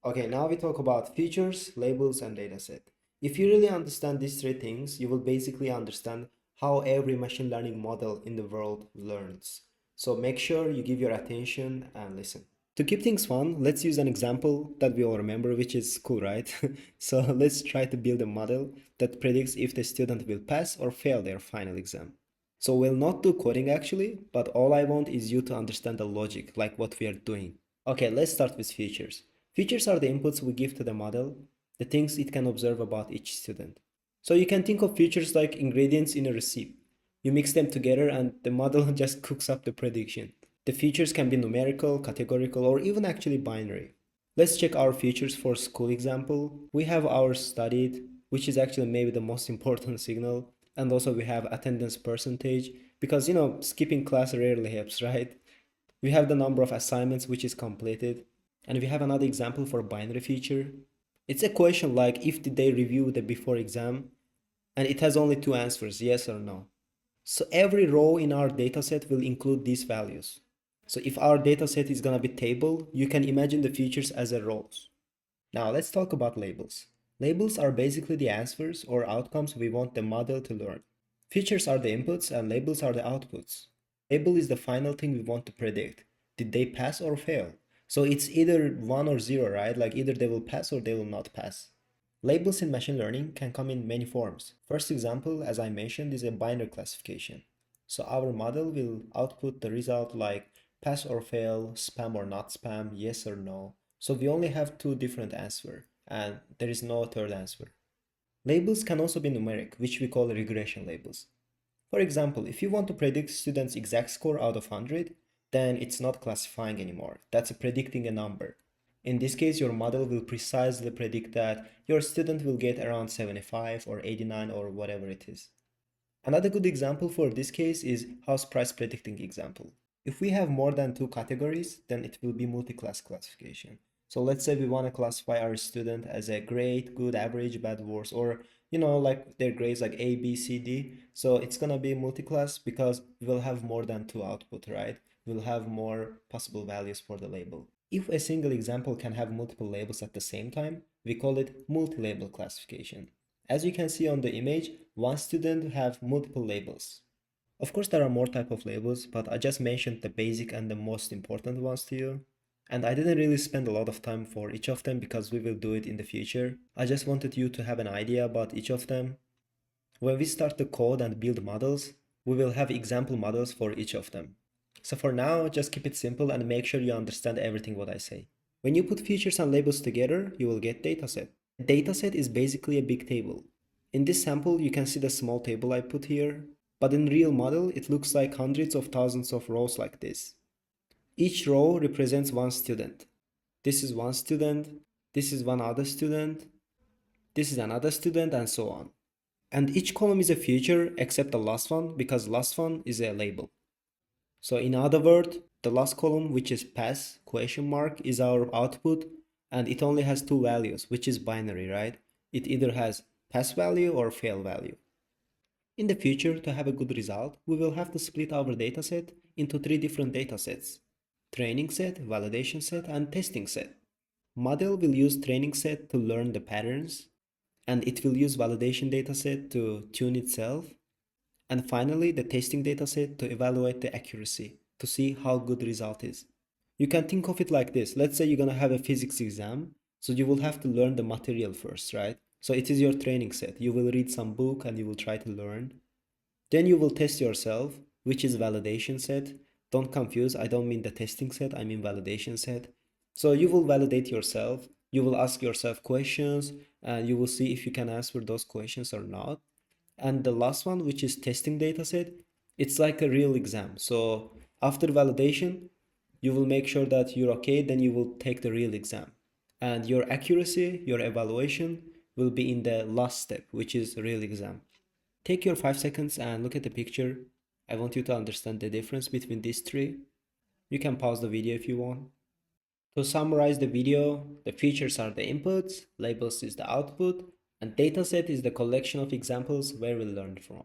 Okay, now we talk about features, labels, and dataset. If you really understand these three things, you will basically understand how every machine learning model in the world learns. So make sure you give your attention and listen. To keep things fun, let's use an example that we all remember, which is cool, right? So let's try to build a model that predicts if the student will pass or fail their final exam. So we'll not do coding actually, but all I want is you to understand the logic, like what we are doing. Okay, let's start with features. Features are the inputs we give to the model, the things it can observe about each student. So you can think of features like ingredients in a recipe. You mix them together and the model just cooks up the prediction. The features can be numerical, categorical, or even actually binary. Let's check our features for school example. We have our studied, which is actually maybe the most important signal. And also we have attendance percentage because skipping class rarely helps, right? We have the number of assignments which is completed. And we have another example for binary feature. It's a question like if did they review the before exam, and it has only two answers, yes or no. So every row in our dataset will include these values. So if our dataset is gonna be table, you can imagine the features as a rows. Now let's talk about labels. Labels are basically the answers or outcomes we want the model to learn. Features are the inputs and labels are the outputs. Label is the final thing we want to predict. Did they pass or fail? So it's either 1 or 0, right? Like either they will pass or they will not pass. Labels in machine learning can come in many forms. First example, as I mentioned, is a binary classification. So our model will output the result like pass or fail, spam or not spam, yes or no. So we only have two different answers and there is no third answer. Labels can also be numeric, which we call regression labels. For example, if you want to predict students' exact score out of 100, then it's not classifying anymore. That's predicting a number. In this case, your model will precisely predict that your student will get around 75 or 89 or whatever it is. Another good example for this case is house price predicting example. If we have more than two categories, then it will be multi-class classification. So let's say we want to classify our student as a great, good, average, bad, worse, or like their grades like A, B, C, D. So it's gonna be multi-class because we'll have more than two output, right? We'll have more possible values for the label. If a single example can have multiple labels at the same time, we call it multi-label classification. As you can see on the image, one student have multiple labels. Of course, there are more type of labels, but I just mentioned the basic and the most important ones to you. And I didn't really spend a lot of time for each of them because we will do it in the future. I just wanted you to have an idea about each of them. When we start to code and build models, we will have example models for each of them. So for now, just keep it simple and make sure you understand everything what I say. When you put features and labels together, you will get dataset. A dataset is basically a big table. In this sample, you can see the small table I put here, but in real model, it looks like hundreds of thousands of rows like this. Each row represents one student. This is one student, this is one other student, this is another student, and so on. And each column is a feature except the last one because last one is a label. So in other words, the last column, which is pass question mark, is our output and it only has two values, which is binary, right? It either has pass value or fail value. In the future, to have a good result, we will have to split our dataset into three different datasets: training set, validation set, and testing set. Model will use training set to learn the patterns, and it will use validation dataset to tune itself, and finally the testing dataset to evaluate the accuracy, to see how good the result is. You can think of it like this. Let's say you're gonna have a physics exam, so you will have to learn the material first, right? So it is your training set. You will read some book and you will try to learn. Then you will test yourself, which is validation set. Don't confuse, I don't mean the testing set, I mean validation set. So you will validate yourself, you will ask yourself questions, and you will see if you can answer those questions or not. And the last one, which is testing dataset, it's like a real exam. So after validation, you will make sure that you're okay, then you will take the real exam. And your accuracy, your evaluation will be in the last step, which is real exam. Take your 5 seconds and look at the picture. I want you to understand the difference between these three. You can pause the video if you want. To summarize the video, the features are the inputs, labels is the output, and dataset is the collection of examples where we learned from.